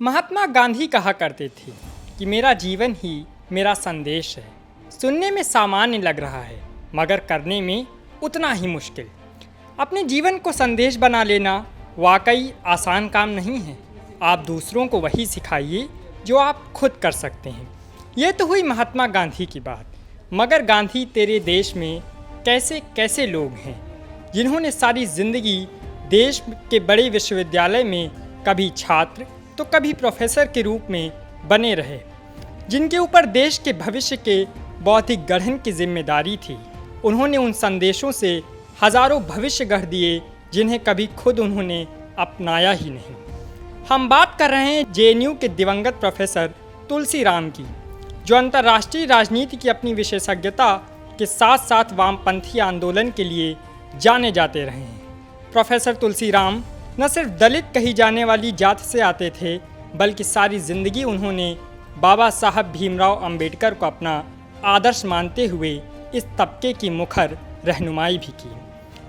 महात्मा गांधी कहा करते थे कि मेरा जीवन ही मेरा संदेश है। सुनने में सामान्य लग रहा है मगर करने में उतना ही मुश्किल। अपने जीवन को संदेश बना लेना वाकई आसान काम नहीं है। आप दूसरों को वही सिखाइए जो आप खुद कर सकते हैं। यह तो हुई महात्मा गांधी की बात, मगर गांधी तेरे देश में कैसे कैसे लोग हैं जिन्होंने सारी जिंदगी देश के बड़े विश्वविद्यालय में कभी छात्र तो कभी प्रोफेसर के रूप में बने रहे, जिनके ऊपर देश के भविष्य के बौद्धिक गढ़न की जिम्मेदारी थी। उन्होंने उन संदेशों से हजारों भविष्य गढ़ दिए जिन्हें कभी खुद उन्होंने अपनाया ही नहीं। हम बात कर रहे हैं जेएनयू के दिवंगत प्रोफेसर तुलसी राम की, जो अंतर्राष्ट्रीय राजनीति की अपनी विशेषज्ञता के साथ साथ वामपंथी आंदोलन के लिए जाने जाते रहे हैं। प्रोफेसर तुलसी राम न सिर्फ दलित कही जाने वाली जात से आते थे, बल्कि सारी जिंदगी उन्होंने बाबा साहब भीमराव अंबेडकर को अपना आदर्श मानते हुए इस तबके की मुखर रहनुमाई भी की।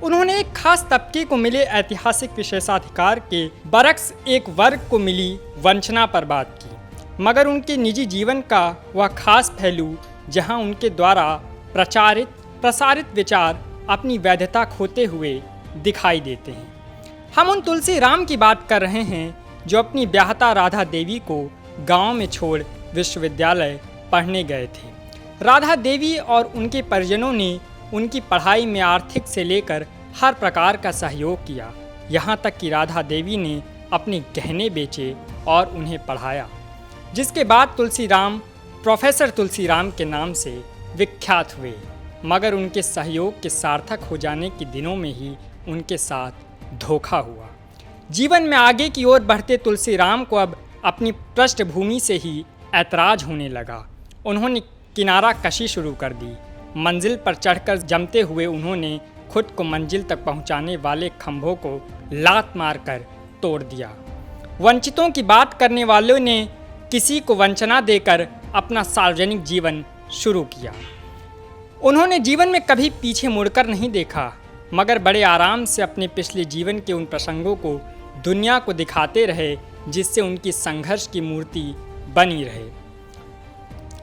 उन्होंने एक खास तबके को मिले ऐतिहासिक विशेषाधिकार के बरक्स एक वर्ग को मिली वंचना पर बात की, मगर उनके निजी जीवन का वह खास पहलू जहां उनके द्वारा प्रचारित प्रसारित विचार अपनी वैधता खोते हुए दिखाई देते हैं। हम उन तुलसी राम की बात कर रहे हैं जो अपनी ब्याहता राधा देवी को गांव में छोड़ विश्वविद्यालय पढ़ने गए थे। राधा देवी और उनके परिजनों ने उनकी पढ़ाई में आर्थिक से लेकर हर प्रकार का सहयोग किया, यहाँ तक कि राधा देवी ने अपने गहने बेचे और उन्हें पढ़ाया, जिसके बाद तुलसी राम प्रोफेसर तुलसी राम के नाम से विख्यात हुए। मगर उनके सहयोग के सार्थक हो जाने के दिनों में ही उनके साथ धोखा हुआ। जीवन में आगे की ओर बढ़ते तुलसी राम को अब अपनी पृष्ठभूमि से ही ऐतराज होने लगा। उन्होंने किनारा कशी शुरू कर दी। मंजिल पर चढ़कर जमते हुए उन्होंने खुद को मंजिल तक पहुंचाने वाले खंभों को लात मारकर तोड़ दिया। वंचितों की बात करने वालों ने किसी को वंचना देकर अपना सार्वजनिक जीवन शुरू किया। उन्होंने जीवन में कभी पीछे मुड़कर नहीं देखा, मगर बड़े आराम से अपने पिछले जीवन के उन प्रसंगों को दुनिया को दिखाते रहे, जिससे उनकी संघर्ष की मूर्ति बनी रहे।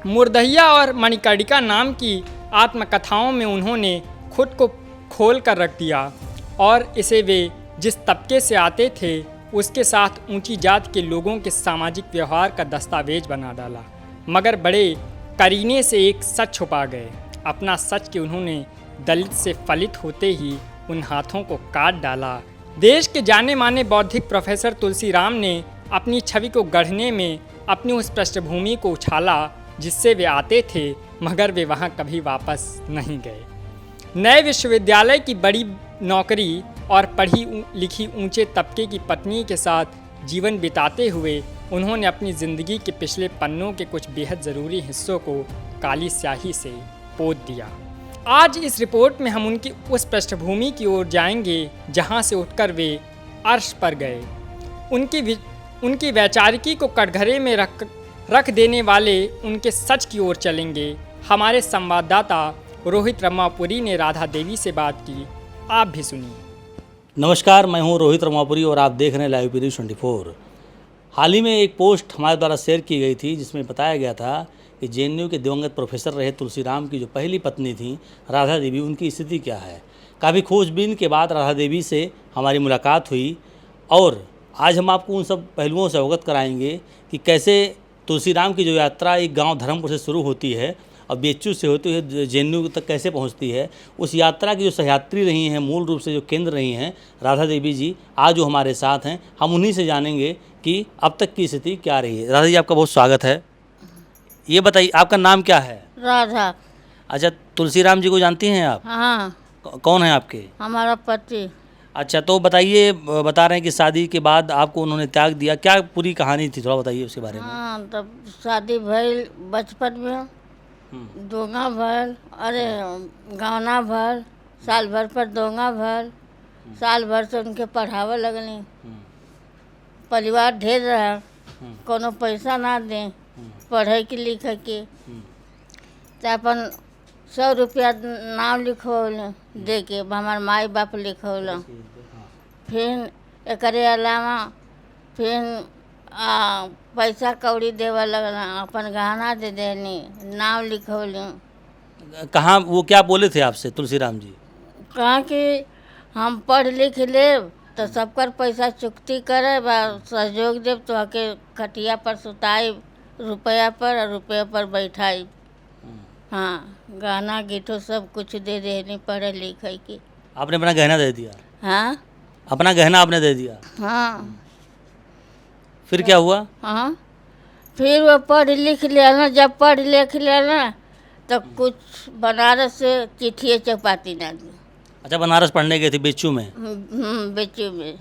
मुर्दहिया और मणिकर्णिका नाम की आत्मकथाओं में उन्होंने खुद को खोल कर रख दिया और इसे वे जिस तबके से आते थे उसके साथ ऊंची जात के लोगों के सामाजिक व्यवहार का दस्तावेज बना डाला। मगर बड़े करीने से एक सच छुपा गए। अपना सच कि उन्होंने दलित से फलित होते ही उन हाथों को काट डाला। देश के जाने माने बौद्धिक प्रोफेसर तुलसी राम ने अपनी छवि को गढ़ने में अपनी उस पृष्ठभूमि को उछाला जिससे वे आते थे, मगर वे वहां कभी वापस नहीं गए। नए विश्वविद्यालय की बड़ी नौकरी और पढ़ी लिखी ऊंचे तबके की पत्नी के साथ जीवन बिताते हुए उन्होंने अपनी ज़िंदगी के पिछले पन्नों के कुछ बेहद ज़रूरी हिस्सों को काली स्याही से पोत दिया। आज इस रिपोर्ट में हम उनकी उस पृष्ठभूमि की ओर जाएंगे जहां से उठकर वे अर्श पर गए। उनकी वैचारिकी को कटघरे में रख देने वाले उनके सच की ओर चलेंगे। हमारे संवाददाता रोहित रमापुरी ने राधा देवी से बात की, आप भी सुनिए। नमस्कार, मैं हूं रोहित रमापुरी और आप देख रहे हैं लाइव पीरी 24। हाल ही में एक पोस्ट हमारे द्वारा शेयर की गई थी जिसमें बताया गया था कि जेएनयू के दिवंगत प्रोफेसर रहे तुलसी राम की जो पहली पत्नी थी राधा देवी, उनकी स्थिति क्या है। काफ़ी खोजबीन के बाद राधा देवी से हमारी मुलाकात हुई और आज हम आपको उन सब पहलुओं से अवगत कराएंगे कि कैसे तुलसी राम की जो यात्रा एक गांव धर्मपुर से शुरू होती है और बीएचयू से होती हुई जेएनयू तक कैसे पहुंचती है। उस यात्रा की जो सहयात्री रही हैं, मूल रूप से जो केंद्र रही हैं राधा देवी जी, आज जो हमारे साथ हैं, हम उन्हीं से जानेंगे कि अब तक की स्थिति क्या रही है। राधा जी, आपका बहुत स्वागत है। ये बताइए, आपका नाम क्या है? राधा। अच्छा, तुलसी राम जी को जानती हैं आप? हाँ। कौन है आपके? हमारा पति। अच्छा, तो बताइए, बता रहे हैं कि शादी के बाद आपको उन्होंने त्याग दिया, क्या पूरी कहानी थी, थोड़ा बताइए उसके बारे में। हाँ, तब शादी भइल बचपन में, दोंगा भर, अरे गौना भर, साल भर पर दोंगा भर, साल भर से उनके पढ़ावे लगनी। परिवार ढेर रहा, कोनो पैसा ना दे पढ़े के लिखे के, तो अपन 100 रुपया नाम लिखौल दे के हमार माई बाप लिखौल। फिर एकरे अलावा फिर पैसा कौड़ी देवे लगल, अपन गहना दे देनी, नाम लिखौली। कहाँ वो क्या बोले थे आपसे तुलसीराम जी? कहा कि हम पढ़ लिख लेब तो सबकर पैसा चुकती करे बा, सहयोग देव तो आके खटिया पर सुताई रुपया पर और रुपया पर बैठाई। हाँ, गहना गिठो सब कुछ दे देनी पढ़े लिखे की। आपने अपना गहना दे दिया? हाँ अपना गहना आपने दे दिया? हाँ फिर क्या हुआ? हाँ, फिर वो पढ़ लिख लेना, जब पढ़ लिख लेना तो कुछ बनारस से चिट्ठी चौपाती ना दी। अच्छा, बनारस पढ़ने गए थे बेचू में? बेचू में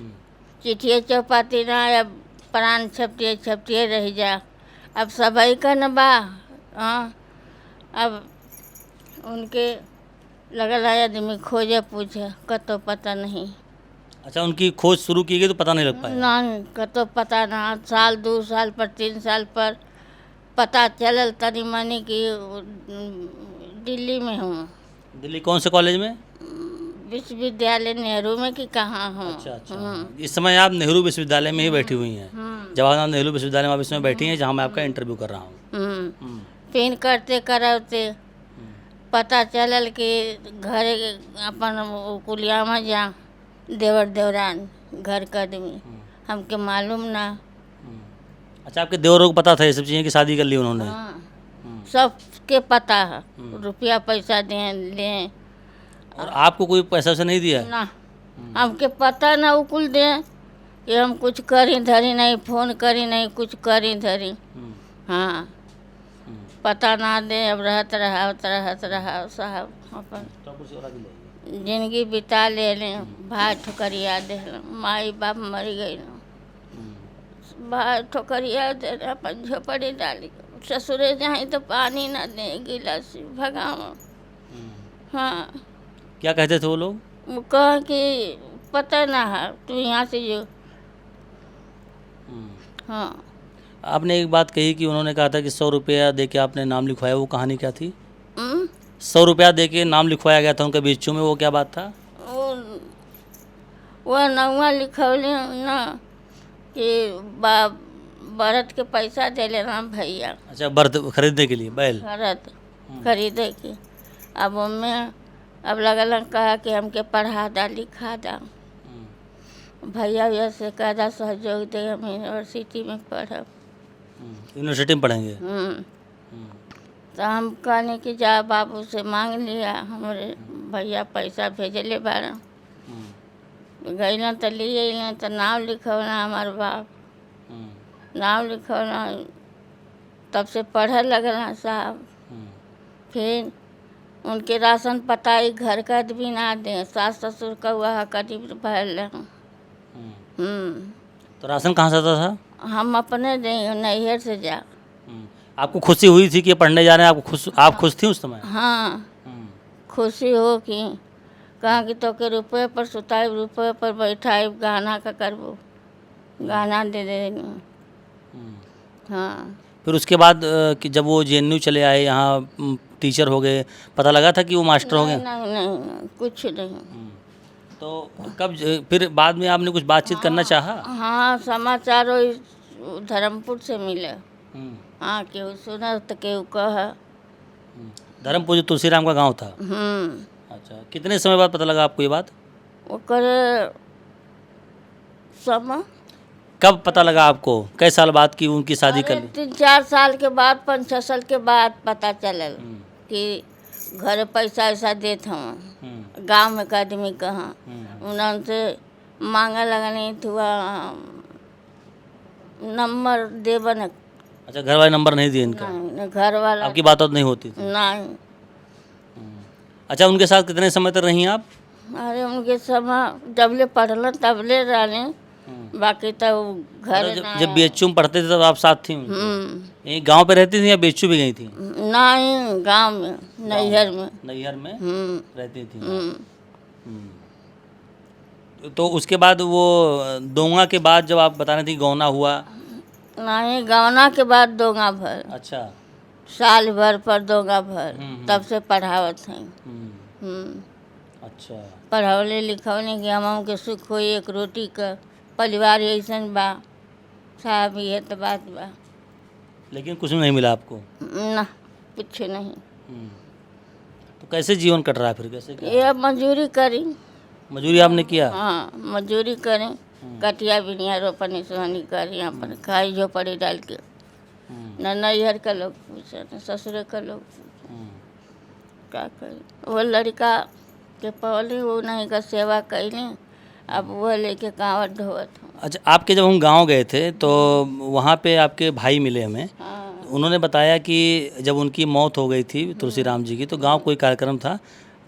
चिट्ठी चौपाती ना, अब प्राण छपटिए रह जा। अब सबई का न बा। हाँ, अब उनके लगल है आदमी खोजे पूछे, कतो पता नहीं। अच्छा, उनकी खोज शुरू की गई तो पता नहीं लग पाया? नहीं, कतो पता ना। साल 2 साल पर 3 साल पर पता चलल तनी मनी कि दिल्ली में हूँ। दिल्ली कौन से कॉलेज में? विश्वविद्यालय नेहरू में कि कहाँ हूँ। अच्छा अच्छा। इस समय आप नेहरू विश्वविद्यालय में ही बैठी हुई हैं? जवाहरलाल नेहरू विश्वविद्यालय में आप इसमें बैठी हैं, जहाँ मैं आपका इंटरव्यू कर रहा हूँ। फिर करते करते पता चलल कि घर अपन कुलिया में जा देवर देवरान घर का आदमी, हमके मालूम ना। अच्छा, आपके देवरों को पता था ये सब चीज़ें कि शादी कर ली उन्होंने? हाँ, सबके पता है, रुपया पैसा दें लें। और आपको कोई पैसा से नहीं दिया? ना, हमके पता ना उकुल दें कि हम कुछ करी धरी नहीं, फोन करी नहीं, कुछ करी धरी। हाँ, पता ना दे। अब रहत रहा साहब अपन जिंदगी बिता ले लें। भाई ठोकरिया दे, माई बाप मर गई, भाई ठोकरिया दे, अपन झोपड़ी डाली। ससुरे जाए तो पानी ना दे, गिलास भगाओ। हाँ, क्या कहते थे वो लोग? वो कहा कि पता ना है, तू यहाँ से जो। हाँ, आपने एक बात कही कि उन्होंने कहा था कि 100 रुपया दे के आपने नाम लिखवाया, वो कहानी क्या थी? 100 रुपया दे के नाम लिखवाया गया था उनके बीचू में, वो क्या बात था? वो नौवा लिखौली ना कि बरत के पैसा दे लेना भैया। अच्छा, बर्द खरीदने के लिए बैल? बरत खरीदे के। अब उनमें अब लगल कहा कि हमके पढ़ा दा लिखा दा, भैया भैया से कहा दा सहयोग दे, हम यूनिवर्सिटी में पढ़ब। यूनिवर्सिटी में पढ़ेंगे? तो हम कहने कि जा बाबू से मांग लिया, हमारे भैया पैसा भेजले बारह। गईला तो लिए अइला तो नाम लिखौना हमार बाप, नाम लिखौना, तब से पढ़े लगना साहब। फिर उनके राशन पताई घर का भी ना दे, सास ससुर का हुआ करीब भर। तो राशन कहाँ से आता था? हम अपने दे नैहर से जा। आपको खुशी हुई थी कि पढ़ने जा रहे हैं? आप खुश थी उस समय? हाँ, खुशी हो कि कहाँ कि तो के रुपये पर सुताई, रुपये पर बैठाई, गहना का करबो, गहना दे देनी। हाँ, फिर उसके बाद कि जब वो JNU चले आए यहाँ टीचर हो गए, पता लगा था कि वो मास्टर हो गए? नहीं, कुछ नहीं। तो कब फिर बाद में आपने कुछ बातचीत करना चाहा? हाँ, समाचार धर्मपुर से मिले। हाँ, केहू सुना तो केहू कहा। धर्मपुर जो तुलसीराम का गांव था? अच्छा, कितने समय बाद पता लगा आपको ये बात? ओकर समय कब पता लगा आपको? कई साल बाद की उनकी शादी कर ली? 3-4 साल के बाद, 5-6 साल के बाद पता चलल कि घर पैसा ऐसा देत हूँ। गांव में का आदमी कहाँ उनसे मांगा लगनी थुआ नंबर देवन। अच्छा, घर वाले नंबर नहीं दिए इनका? नहीं, घर वाला आपकी बात नहीं होती थी? नहीं। अच्छा, उनके साथ कितने समय तक रही आप? अरे उनके समय जबले पढ़ल तबले रहने, बाकी तो घर जब BHU में पढ़ते थे तब आप साथ थी? यही गांव पे रहती थी या BHU भी गई थी? नहीं, गांव में, नैहर में। नैहर में रहती थी? तो उसके बाद वो दोंगा के बाद जब आप बता रही थी गौना हुआ? नहीं, गौना के बाद दोंगा भर। अच्छा, साल भर पर दोंगा भर, तब से पढ़ावत हैं। अच्छा, पढ़ौले लिखौले कि हम के सुख हो, एक रोटी का परिवार ऐसन बा, साहब ये तो बात बा। लेकिन कुछ नहीं मिला आपको? ना कुछ नहीं। तो कैसे जीवन कट रहा है फिर, कैसे क्या? ये मजदूरी करी। मजदूरी आपने किया? हाँ मजदूरी करें, कटिया बिनिया रोपनी सोहनी करी, अपन खाई झोपड़ी डाल के। न नैहर का लोग पूछे न ससुर का लोग पूछे, का करी। वो लड़का के पौली वो नहीं का सेवा कैली, अब वो लेके कांवड़ ढोवत हूँ। अच्छा, आपके जब हम गांव गए थे तो वहाँ पे आपके भाई मिले हमें। हाँ उन्होंने बताया कि जब उनकी मौत हो गई थी तुलसी राम जी की, तो गांव कोई कार्यक्रम था,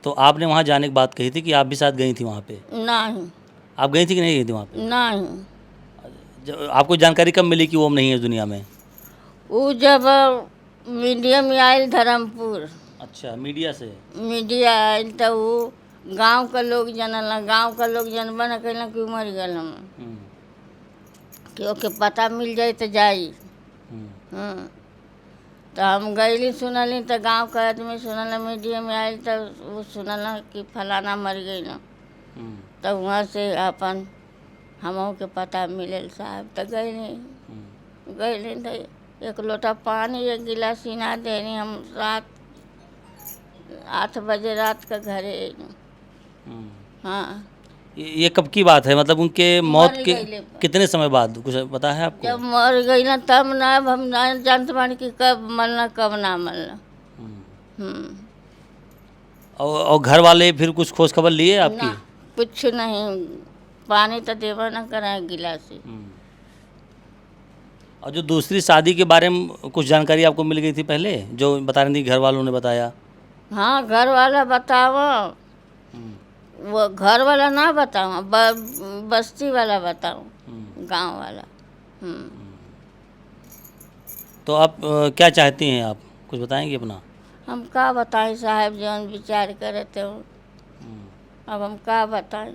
तो आपने वहाँ जाने की बात कही थी कि आप भी साथ गई थी वहाँ पे। नहीं आप गई थी कि नहीं गई थी वहाँ पे? नहीं। आपको जानकारी कब मिली कि वो नहीं है इस दुनिया में? वो जब मीडिया में आयल धर्मपुर, अच्छा, मीडिया से? मीडिया आयल तो वो गांव का लोग जनल, गांव का लोग जनबा न कैला कि मर गल हम, कि ओके पता मिल जाए तो जाई। तो हम गईली सुनली तो गांव का आदमी सुनल, मीडिया में आयल तो वो सुनल कि फलाना मर गई न। तो वहाँ से अपन हमों के पता मिलल साहब, तो गईली तो एक लोटा पानी एक गिलास सीना देनी। हम रात 8 बजे रात का घरे अइनी। हाँ ये कब की बात है, मतलब उनके मौत मर के गईले पर। कितने समय बाद, कुछ पता है आपको? जब मर गई ना तब ना, अब हम ना जानते बानी कि कब मरना कब ना मरना। और घर वाले फिर कुछ खोज खबर लिए आपकी? ना कुछ नहीं, पानी तो देवा ना कराए गिलास से। और जो दूसरी शादी के बारे में कुछ जानकारी आपको मिल गई थी पहले, जो बता रही थी घर वालों ने बताया? हाँ घर वाला बतावा, वो घर वाला ना बताओ, बस्ती वाला बताओ, गांव वाला। तो आप क्या चाहती हैं, आप कुछ बताएंगे अपना? हम का बताएं साहब, जौन विचार करे थे अब हम का बताएं।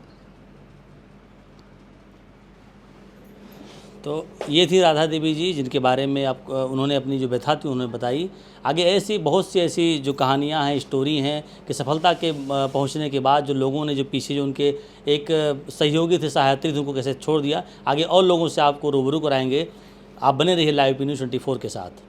तो ये थी राधा देवी जी, जिनके बारे में आप उन्होंने अपनी जो व्यथा थी उन्होंने बताई। आगे ऐसी बहुत सी ऐसी जो कहानियाँ हैं, स्टोरी हैं कि सफलता के पहुंचने के बाद जो लोगों ने जो पीछे जो उनके एक सहयोगी थे, सहायत्री थे, उनको कैसे छोड़ दिया। आगे और लोगों से आपको रूबरू कराएंगे। आप बने रहिए लाइव न्यूज़ 24 के साथ।